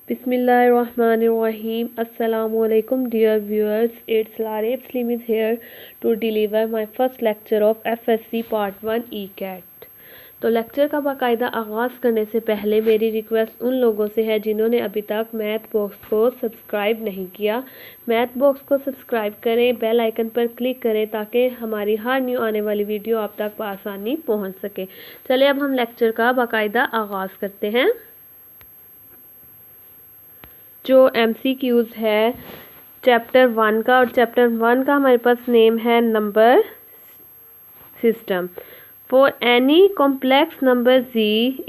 Bismillahirrahmanirrahim. Assalamualaikum dear viewers. It's Larif Slim is here to deliver my first lecture of FSC Part 1 ECAT. तो lecture का बाकायदा आगाज़ करने से पहले मेरी रिक्वेस्ट उन लोगों से है जिन्होंने अभी तक मैथ बॉक्स को सब्सक्राइब नहीं किया। मैथ बॉक्स को सब्सक्राइब करें, बेल आइकन पर क्लिक करें ताकि हमारी हर न्यू आने वाली वीडियो आप तक आसानी पहुंच सके। चलिए अब हम लेक्चर का बाकायदा आगाज़ करते हैं। जो MCQs है चैप्टर 1 का, और चैप्टर 1 का हमारे पास नेम है number system. For any complex number z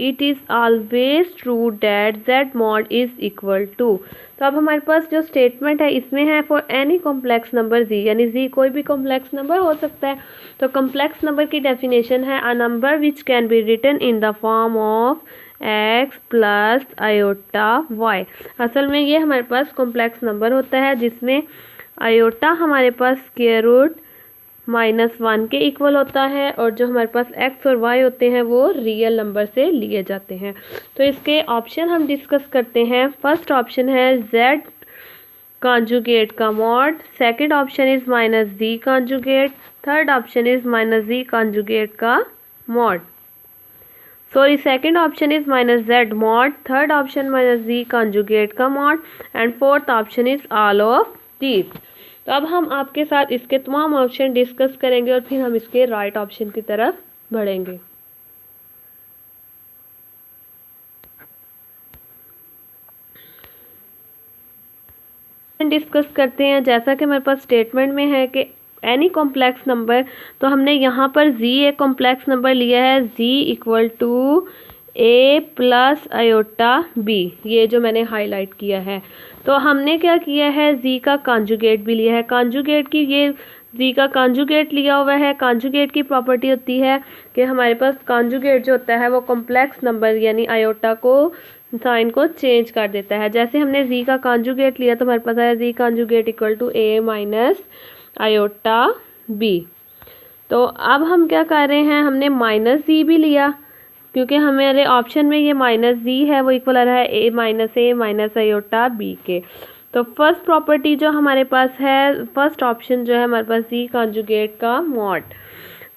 it is always true that z mod is equal to. तो अब हमारे पास जो स्टेटमेंट है इसमें है for any complex number z, यानी z कोई भी कॉम्प्लेक्स नंबर हो सकता है। तो कॉम्प्लेक्स नंबर की डेफिनेशन है a number which can be written in the form of x plus iota y। असल में ये हमारे पास कॉम्प्लेक्स नंबर होता है जिसमें आयोटा हमारे पास स्क्वायर रूट -1 के इक्वल होता है, और जो हमारे पास x और y होते हैं वो रियल नंबर से लिए जाते हैं। तो इसके ऑप्शन हम डिस्कस करते हैं। फर्स्ट ऑप्शन है z कॉन्जुगेट का mod, second option is -z conjugate, third option is -z conjugate का mod. Sorry, second option is -z mod, third option -z conjugate का mod, and fourth option is all of these. तो अब हम आपके साथ इसके तमाम ऑप्शन डिस्कस करेंगे और फिर हम इसके राइट ऑप्शन की तरफ बढ़ेंगे। डिस्कस करते हैं। जैसा कि हमारे पास स्टेटमेंट में है कि एनी कॉम्प्लेक्स नंबर, तो हमने यहाँ पर z एक कॉम्प्लेक्स नंबर लिया है, z equal to a plus iota b, ये जो मैंने हाईलाइट किया है। तो हमने क्या किया है, z का कॉन्जुगेट भी लिया है। कॉन्जुगेट की ये z का कॉन्जुगेट लिया हुआ है। कॉन्जुगेट की प्रॉपर्टी होती है कि हमारे पास कॉन्जुगेट जो होता है वो कॉम्प्लेक्स नंबर यानी आयोटा को साइन को चेंज कर देता है। जैसे हमने z का कॉन्जुगेट लिया तो हमारे पास आया z conjugate equal to a minus iota b। तो अब हम क्या कर रहे हैं, हमने -z भी लिया क्योंकि हमारे ऑप्शन में ये -z है वो इक्वल आ रहा है a माइनस आयोटा b के। तो फर्स्ट प्रॉपर्टी जो हमारे पास है, फर्स्ट ऑप्शन जो है हमारे पास z कॉन्जुगेट का मॉड,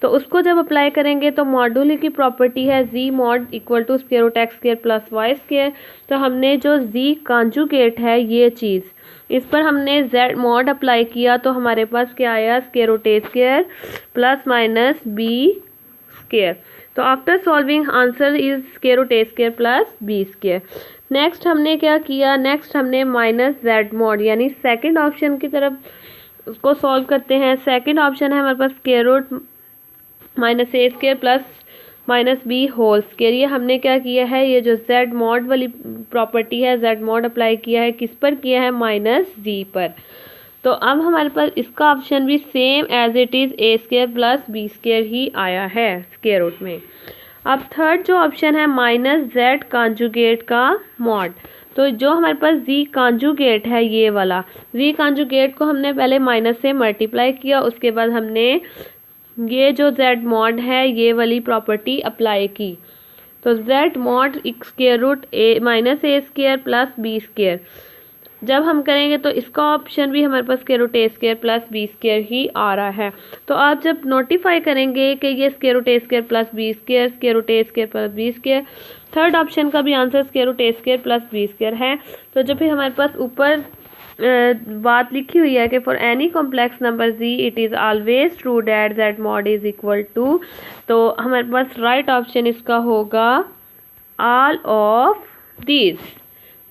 तो उसको जब अप्लाई करेंगे तो मॉडुली की प्रॉपर्टी है z mod equal to square root x square plus y square. तो हमने जो z कॉन्जुगेट है ये चीज़, इस पर हमने z मॉड अप्लाई किया तो हमारे पास क्या आया, square root a square plus minus b square. तो after solving answer is square root a square plus b square. Next हमने क्या किया, नेक्स्ट हमने -z मॉड यानी सेकंड ऑप्शन की तरफ उसको सॉल्व करते हैं। सेकंड ऑप्शन है हमारे पास square root -a square plus -b whole square. ये हमने क्या किया है, ये जो z मॉड वाली प्रॉपर्टी है z मॉड अप्लाई किया है, किस पर किया है, -z पर। तो अब हमारे पास इसका ऑप्शन भी same as it is a square plus b square ही आया है स्क्वायर रूट में। अब थर्ड जो ऑप्शन है -z कॉन्जुगेट का मॉड, तो जो हमारे पास z कॉन्जुगेट है ये वाला, z कॉन्जुगेट को हमने पहले माइनस से मल्टीप्लाई किया, उसके बाद हमने ये जो z मॉड है ये वाली प्रॉपर्टी अप्लाई की। तो z mod square root a square plus b square जब हम करेंगे तो इसका ऑप्शन भी हमारे पास square root a square plus b square ही आ रहा है। तो आप जब नोटिफाई करेंगे कि ये square root a square plus b square, square root a square plus b square, third option का भी answer square root a square plus b square है। तो जब फिर हमारे पास ऊपर बात लिखी हुई है कि for any complex number z it is always true that z mod is equal to, तो हमारे पास राइट ऑप्शन इसका होगा all of these.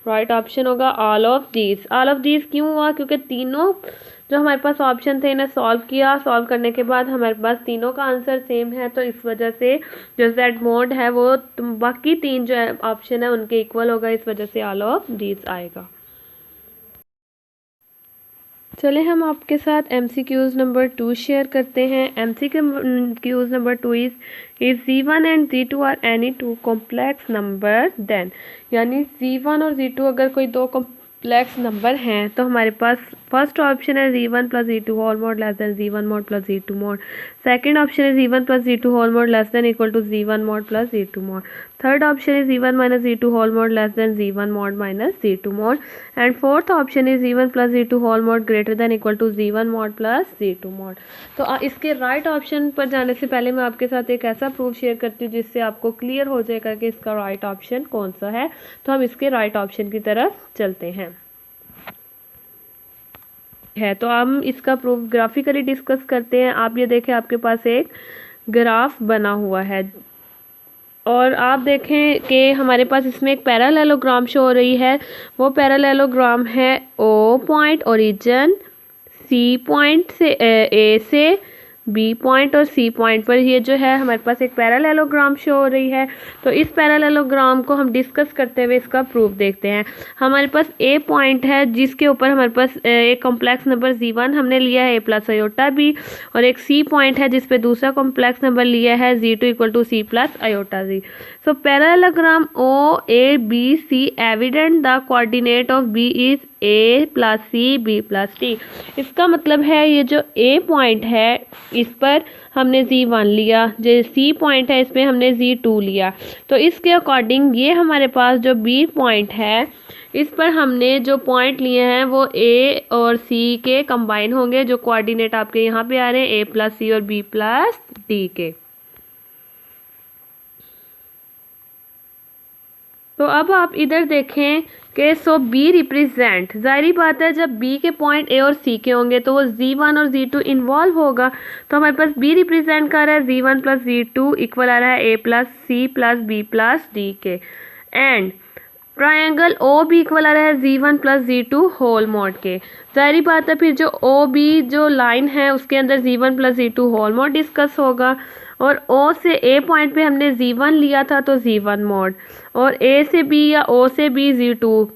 Right option होगा all of these. All of these क्यों हुआ, क्योंकि तीनों जो हमारे पास ऑप्शन थे इन्हें सॉल्व किया, सॉल्व करने के बाद हमारे पास तीनों का आंसर सेम है, तो इस वजह से जो z मोड है वो बाकी तीन जो ऑप्शन है उनके इक्वल होगा, इस वजह से ऑल ऑफ दीज आएगा। चले हम आपके साथ MCQs नंबर 2 शेयर करते हैं। MCQs number 2 is Z1 and Z2 are any two complex number then, यानी Z1 और Z2 अगर कोई दो कॉम्प्लेक्स नंबर हैं तो हमारे पास फर्स्ट ऑप्शन है Z1 plus Z2 whole mod less than Z1 mod plus Z2 mod. Second option है Z1 plus Z2 whole mod less than equal to Z1 mod plus Z2 mod. Third option है Z1 minus Z2 whole mod less than Z1 mod minus Z2 mod. And fourth option है Z1 plus Z2 whole mod greater than equal to Z1 mod plus Z2 mod. तो इसके right option पर जाने से पहले मैं आपके साथ एक ऐसा प्रूफ शेयर करती हूँ जिससे आपको क्लियर हो जाएगा कि इसका राइट ऑप्शन कौन सा है। तो हम इसके राइट ऑप्शन की तरफ चलते हैं। तो हम इसका प्रूफ ग्राफिकली डिस्कस करते हैं। आप ये देखें, आपके पास एक ग्राफ बना हुआ है और आप देखें कि हमारे पास इसमें एक पैरेललोग्राम शो हो रही है। वो पैरेललोग्राम है O point origin, C point से A से B पॉइंट और C पॉइंट पर ये जो है हमारे पास एक पैरेललोग्राम शो हो रही है। तो इस पैरेललोग्राम को हम डिस्कस करते हुए इसका प्रूफ देखते हैं। हमारे पास A पॉइंट है जिसके ऊपर हमारे पास एक कॉम्प्लेक्स नंबर Z1 हमने लिया है A प्लस आयोटा B, और एक C पॉइंट है जिस पे दूसरा कॉम्प्लेक्स नंबर लिया है Z2 equal to C plus iota Z। So parallelogram OABC evident the coordinate of B is A plus C B plus D। इसका मतलब है ये जो A पॉइंट है इस पर हमने Z1 लिया, जो C पॉइंट है इस पर हमने Z2 लिया। तो इसके अकॉर्डिंग ये हमारे पास जो B पॉइंट है इस पर हमने जो पॉइंट लिए हैं वो A और C के कंबाइन होंगे, जो कोऑर्डिनेट आपके यहाँ पे आ रहे हैं A प्लस C और B प्लस D के। तो अब आप इधर देखें कि सो B रिप्रेजेंट, जाहिर बात है जब B के पॉइंट A और C के होंगे तो वो Z1 और Z2 इन्वॉल्व होगा। तो हमारे पास B रिप्रेजेंट कर रहा है Z1 प्लस Z2 इक्वल आ रहा है A plus C plus B plus D के। एंड ट्रायंगल OB इक्वल आ रहा है Z1 plus Z2 whole mod के। जाहिर बात है फिर जो OB जो लाइन है उसके अंदर Z1 plus Z2 whole mod discuss होगा, और O से A पॉइंट पे हमने Z1 लिया था तो Z1 मॉड, और A से B या O से B Z2,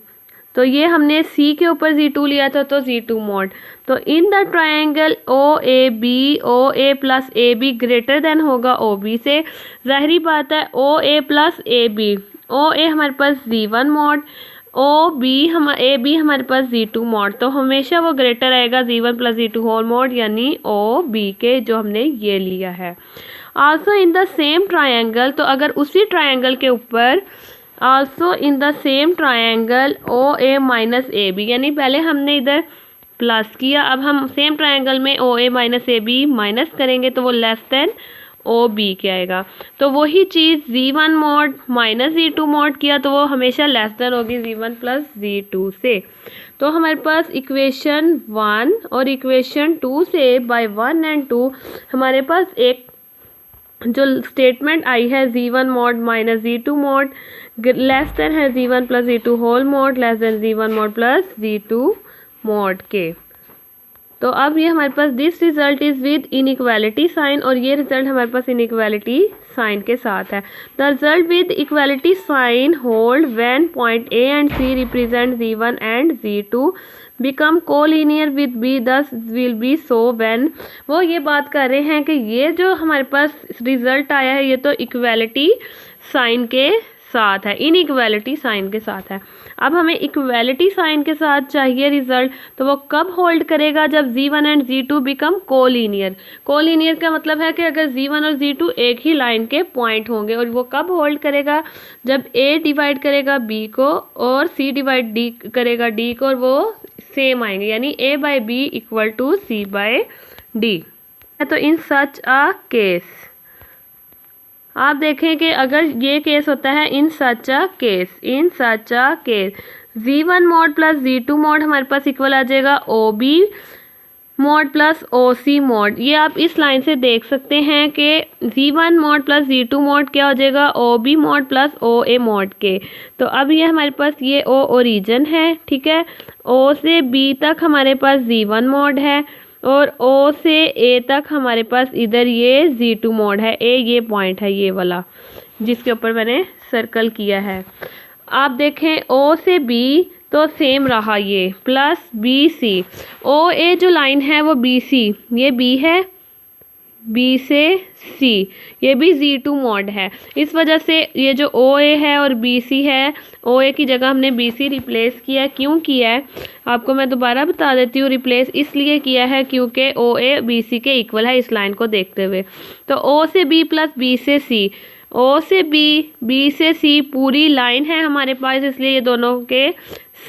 तो ये हमने C के ऊपर Z2 लिया था तो Z2 मॉड। तो in the triangle OAB OA plus AB greater than होगा OB से। जाहिर बात है OA प्लस AB, OA हमारे पास Z1 मॉड, AB हमारे पास Z2 मॉड, तो हमेशा वो ग्रेटर आएगा Z1 plus Z2 whole mod यानी OB के, जो हमने ये लिया है। Also in the same triangle, तो अगर उसी ट्रायंगल के ऊपर also in the same triangle OA minus AB, यानी पहले हमने इधर प्लस किया, अब हम सेम ट्रायंगल में OA माइनस AB माइनस करेंगे तो वो लेस देन OB के आएगा। तो वही चीज़ Z1 mod minus Z2 mod किया तो वो हमेशा लेस देन होगी Z1 प्लस Z2 से। तो हमारे पास इक्वेशन 1 और इक्वेशन 2 से बाय 1 एंड 2 हमारे पास एक जो स्टेटमेंट आई है Z1 mod minus Z2 mod less than है Z1 plus Z2 whole mod less than Z1 mod plus Z2 mod के। तो अब ये हमारे पास this result is with inequality sign, और ये रिजल्ट हमारे पास इनइक्वालिटी साइन के साथ है। The result with equality sign hold when point A and C represent Z1 and Z2 become collinear with B this will be so when. वो ये बात कर रहे हैं कि ये जो हमारे पास रिजल्ट आया है ये तो इक्वालिटी साइन के साथ है, इनइक्वालिटी साइन के साथ है। अब हमें इक्वालिटी साइन के साथ चाहिए रिजल्ट, तो वो कब होल्ड करेगा? जब Z1 and Z2 become collinear. Collinear का मतलब है कि अगर Z1 और Z2 एक ही लाइन के पॉइंट होंगे, और वो कब होल्ड करेगा? जब A डिवाइड करेगा B को और C डिवाइड D करेगा D को, और वो सेम आएंगे, यानी A by B equal to C by D। तो इन सच अ केस आप देखें कि अगर ये केस होता है in such a case Z1 mod plus Z2 mod हमारे पास इक्वल आ जाएगा OB mod plus OC mod. ये आप इस लाइन से देख सकते हैं कि Z1 mod plus Z2 mod क्या हो जाएगा? OB mod plus OA mod के। तो अब ये हमारे पास ये O ओरिजिन है, ठीक है। O से B तक हमारे पास Z1 मॉड है, और O से A तक हमारे पास इधर ये Z2 मॉड है। A ये पॉइंट है ये वाला जिसके ऊपर मैंने सर्कल किया है। आप देखें O से B तो सेम रहा ये प्लस BC। OA जो लाइन है वो BC, ये B है, बी से सी, ये भी Z2 मॉड है। इस वजह से ये जो OA है और BC है, OA की जगह हमने BC रिप्लेस किया। क्यों किया है आपको मैं दोबारा बता देती हूँ। रिप्लेस इसलिए किया है क्योंकि OA BC के इक्वल है इस लाइन को देखते हुए। तो O से B प्लस B से C, O से B, B से C पूरी लाइन है हमारे पास, इसलिए ये दोनों के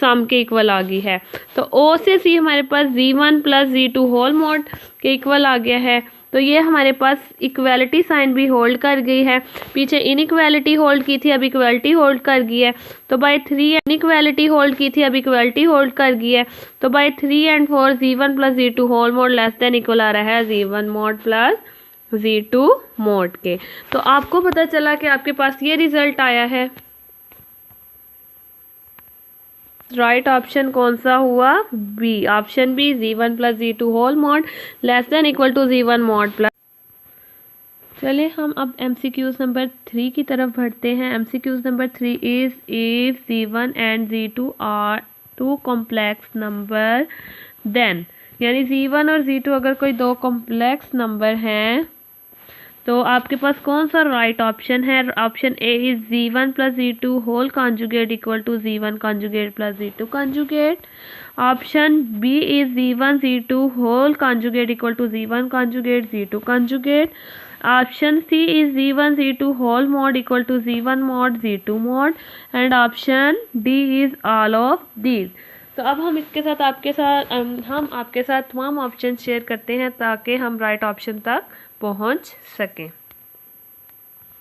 सम के इक्वल आ गई है। तो O से C हमारे पास Z1 plus Z2 whole mod के इक्वल आ गया है। तो ये हमारे पास इक्वालिटी साइन भी होल्ड कर गई है। पीछे इनइक्वालिटी होल्ड की थी, अब इक्वालिटी होल्ड कर गई है। तो बाय 3 इनइक्वालिटी होल्ड की थी, अब इक्वालिटी होल्ड कर गई है। तो by 3 and 4 Z1 plus Z2 whole mod less than equal आ रहा है Z1 mod plus Z2 mod के। तो आपको पता चला कि आपके पास ये रिजल्ट आया है। राइट ऑप्शन कौन सा हुआ? B, option B, Z1 plus Z2 whole mod less than equal to Z1 mod plus. चलिए हम अब MCQs नंबर 3 की तरफ बढ़ते हैं। MCQs number 3 is if Z1 and Z2 are two complex number then, यानी Z1 और Z2 अगर कोई दो कॉम्प्लेक्स नंबर हैं तो आपके पास कौन सा राइट ऑप्शन है? Option A is Z1 plus Z2 whole conjugate equal to Z1 conjugate plus Z2 conjugate. Option B is Z1 Z2 whole conjugate equal to Z1 conjugate Z2 conjugate. Option C is Z1 Z2 whole mod equal to Z1 mod Z2 mod. And option D is all of these. तो अब हम इसके साथ आपके साथ तमाम option share करते हैं ताकि हम राइट ऑप्शन तक पहुंच सकें।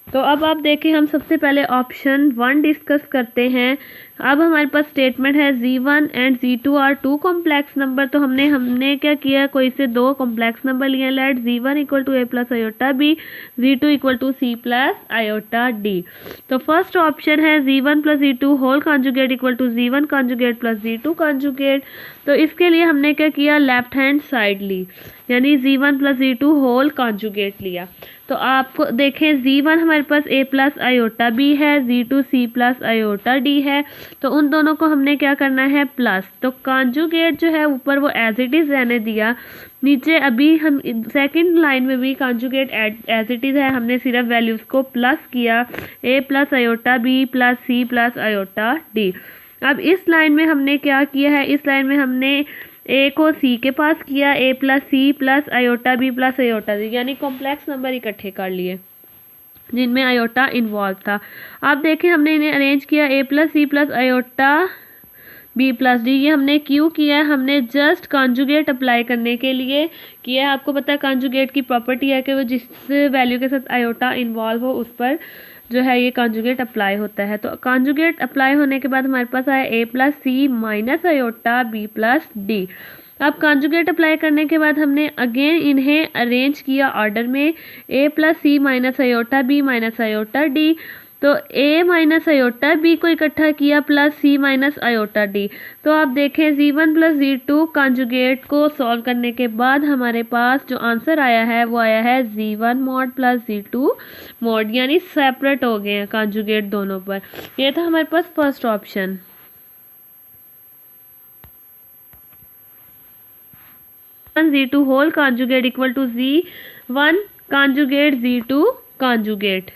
तो अब आप देखें, हम सबसे पहले ऑप्शन 1 डिस्कस करते हैं। अब हमारे पास स्टेटमेंट है Z1 and Z2 are two complex number. तो हमने क्या किया, कोई से दो कॉम्प्लेक्स नंबर लिए। Let Z1 equal to A plus iota B, Z2 equal to C plus iota D। तो फर्स्ट ऑप्शन है Z1 plus Z2 whole conjugate equal to Z1 conjugate plus Z2 conjugate. तो इसके लिए हमने क्या किया, left hand side ली, यानी Z1 plus Z2 whole conjugate लिया। तो आपको देखें Z1 हमारे पास A प्लस आयोटा B है, Z2 C plus iota D है। तो उन दोनों को हमने क्या करना है, प्लस। तो कॉन्जुगेट जो है ऊपर वो एज इट इज़ रहने दिया, नीचे अभी हम सेकंड लाइन में भी कॉन्जुगेट एज इट इज़ है, हमने सिर्फ वैल्यूज़ को प्लस किया, A plus iota B plus C plus iota D। अब इस लाइन में हमने क्या किया है, इस लाइन में हमने A को C के पास किया, A plus C plus iota B plus iota D, यानी कॉम्प्लेक्स नंबर इकट्ठे कर लिए जिनमें आयोटा इन्वॉल्व था। आप देखें हमने इन्हें अरेंज किया, A plus C plus iota B plus D। ये हमने क्यों किया है, हमने जस्ट कॉन्जुगेट अप्लाई करने के लिए किया है। आपको पता है कॉन्जुगेट की प्रॉपर्टी है कि वो जिस वैल्यू के साथ आयोटा इन्वॉल्व हो उस पर जो है ये कॉन्जुगेट अप्लाई होता है। तो कॉन्जुगेट अप्लाई होने के बाद हमारे पास आया A plus C minus iota B plus D। अब कॉन्जुगेट अप्लाई करने के बाद हमने अगेन इन्हें अरेंज किया ऑर्डर में, A plus C minus iota B minus iota D। तो A माइनस आयोटा B को इकट्ठा किया plus C minus iota D। तो आप देखें Z1 प्लस Z2 कॉन्जुगेट को सॉल्व करने के बाद हमारे पास जो आंसर आया है वो आया है Z1 mod plus Z2 mod, यानी सेपरेट हो गए हैं कॉन्जुगेट दोनों पर। ये था हमारे पास first option. Z2 whole conjugate equal to Z1 conjugate Z2 conjugate.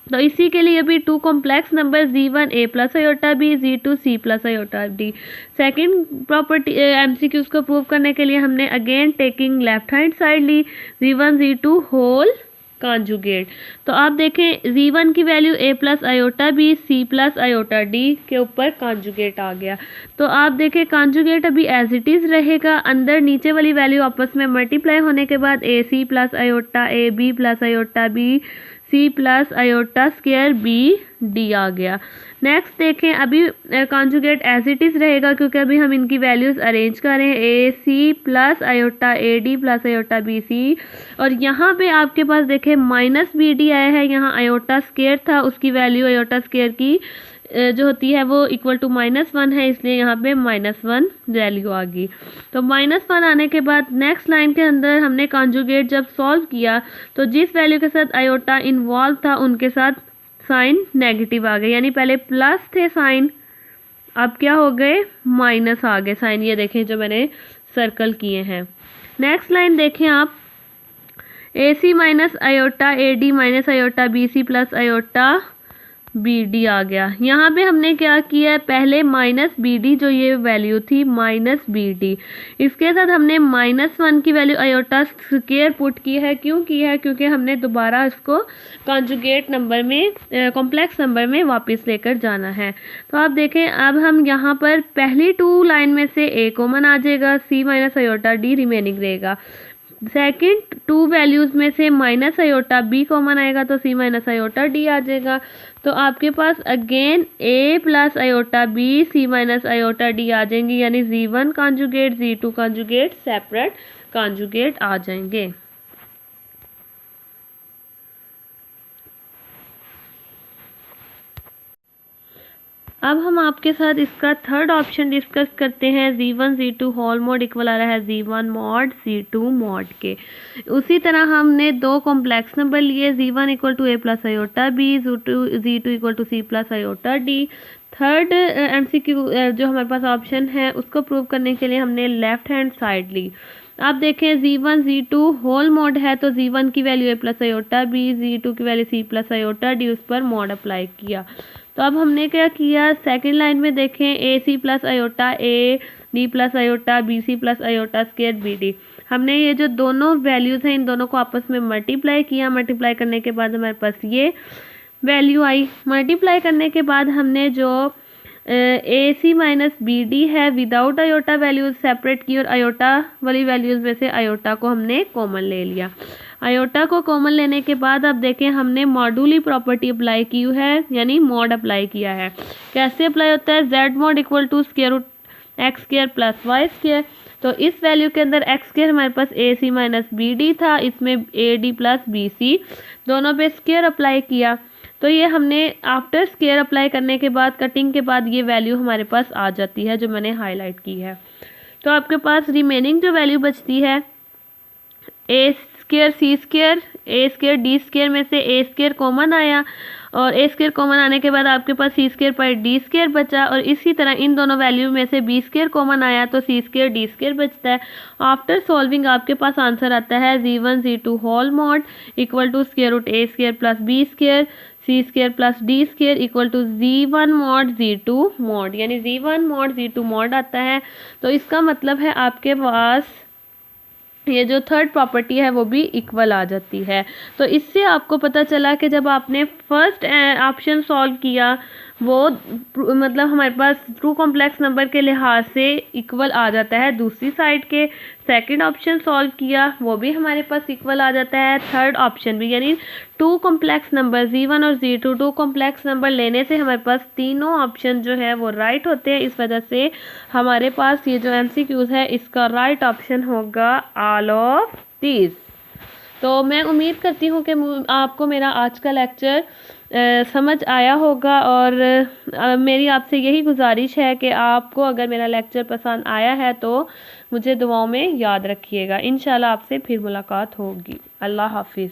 तो इसी के लिए भी two complex number Z1 A plus iota B, Z2 C plus iota D। Second property MCQs को प्रूव करने के लिए हमने again taking left hand side ली, Z1 Z2 होल कॉन्जुगेट। तो आप देखें Z1 की value A plus iota B C plus iota D के ऊपर कॉन्जुगेट आ गया। तो आप देखें कॉन्जुगेट अभी एज इट इज़ रहेगा, अंदर नीचे वाली वैल्यू आपस में मल्टीप्लाई होने के बाद A C plus iota A B plus iota B C plus iota square B D आ गया। नेक्स्ट देखें, अभी कॉन्जुगेट एज इट इज़ रहेगा क्योंकि अभी हम इनकी वैल्यूज़ अरेंज कर रहे हैं, A C plus iota A D plus iota B C। और यहाँ पे आपके पास देखें माइनस B D आया है, यहाँ आयोटा स्क्वायर था, उसकी वैल्यू आयोटा स्क्वायर की जो होती है वो इक्वल टू -1 है, इसलिए यहाँ पे -1 वैल्यू आ गई। तो -1 आने के बाद नेक्स्ट लाइन के अंदर हमने कॉन्जुगेट जब सॉल्व किया तो जिस वैल्यू के साथ आयोटा इन्वॉल्व था उनके साथ साइन नेगेटिव आ गए, यानी पहले प्लस थे साइन, अब क्या हो गए, माइनस आ गए साइन। ये देखें जो मैंने सर्कल किए हैं। नेक्स्ट लाइन देखें आप, AC minus iota AD minus iota BC plus iota BD आ गया। यहाँ पे हमने क्या किया है, पहले माइनस BD जो ये वैल्यू थी माइनस BD, इसके साथ हमने -1 की वैल्यू आयोटा स्क्वायर पुट की है। क्यों की है? क्योंकि हमने दोबारा इसको कॉन्जुगेट नंबर में कॉम्प्लेक्स नंबर में वापस लेकर जाना है। तो आप देखें, अब हम यहाँ पर पहली 2 लाइन में से A कॉमन आ जाएगा, C minus iota D remaining रहेगा। सेकंड 2 वैल्यूज़ में से माइनस आयोटा B कॉमन आएगा तो C माइनस आयोटा D आ जाएगा। तो आपके पास again A plus iota B C minus iota D आ जाएंगी, यानी Z1 conjugate Z2 conjugate separate conjugate आ जाएंगे। अब हम आपके साथ इसका थर्ड ऑप्शन डिस्कस करते हैं। Z1 Z2 whole mode equal आ रहा है Z1 मॉड Z2 मॉड के। उसी तरह हमने 2 कॉम्प्लेक्स नंबर लिए, Z1 equal to A plus iota B, Z2 equal to C plus iota D। Third MCQ जो हमारे पास ऑप्शन है उसको प्रूव करने के लिए हमने लेफ्ट हैंड साइड ली। आप देखें Z1 Z2 होल मॉड है तो Z1 की value A plus iota B, Z2 की value C plus iota D, उस पर मॉड अप्लाई किया। तो अब हमने क्या किया, सेकंड लाइन में देखें AC plus iota A, D plus iota B, C plus iota square BD। हमने ये जो दोनों वैल्यूज़ हैं इन दोनों को आपस में मल्टीप्लाई किया। मल्टीप्लाई करने के बाद हमारे पास ये वैल्यू आई। मल्टीप्लाई करने के बाद हमने जो AC माइनस BD है विदाउट आयोटा वैल्यूज सेपरेट की और आयोटा वाली वैल्यूज़ में से आयोटा को हमने कॉमन ले लिया। आयोटा को कॉमन लेने के बाद अब देखें हमने मॉडुली प्रॉपर्टी अप्लाई की है, यानी मॉड अप्लाई किया है। कैसे अप्लाई होता है, Z mod equal to square root x square plus y square. तो इस वैल्यू के अंदर एक्स स्क्वायर हमारे पास AC माइनस BD था, इसमें AD प्लस BC दोनों पे स्क्वायर अप्लाई किया। तो ये हमने आफ्टर स्क्वायर अप्लाई करने के बाद कटिंग के बाद ये वैल्यू हमारे पास आ जाती है जो मैंने हाईलाइट की है। तो आपके पास रिमेनिंग जो वैल्यू बचती है A square C square A square D square में से A स्क्वायर कॉमन आया और A स्क्वायर कॉमन आने के बाद आपके पास C स्क्वायर पर D स्क्वायर बचा और इसी तरह इन दोनों वैल्यू में से B स्क्वायर कॉमन आया तो C स्क्वायर D स्क्वायर बचता है। आफ्टर सॉल्विंग आपके पास आंसर आता है Z1 Z2 whole mod equal to square root A square plus B square C square plus D square equal to Z1 mod Z2 mod, यानी Z1 mod Z2 mod आता है। तो इसका मतलब है आपके पास ये जो थर्ड प्रॉपर्टी है वो भी इक्वल आ जाती है। तो इससे आपको पता चला कि जब आपने फर्स्ट ऑप्शन सॉल्व किया वो मतलब हमारे पास ट्रू कॉम्प्लेक्स नंबर के लिहाज से इक्वल आ जाता है दूसरी साइड के। सेकंड ऑप्शन सॉल्व किया वो भी हमारे पास इक्वल आ जाता है, थर्ड ऑप्शन भी, यानी 2 कॉम्प्लेक्स नंबर Z1 और Z2 2 कॉम्प्लेक्स नंबर लेने से हमारे पास तीनों ऑप्शन जो है वो राइट होते हैं। इस वजह से हमारे पास ये जो MCQs है इसका राइट ऑप्शन होगा ऑल ऑफ दीज। तो मैं उम्मीद करती हूँ कि आपको मेरा आज का लेक्चर समझ आया होगा और मेरी आपसे यही गुजारिश है कि आपको अगर मेरा लेक्चर पसंद आया है तो मुझे दुआओं में याद रखिएगा। इंशाल्लाह आपसे फिर मुलाकात होगी। अल्लाह हाफिज़।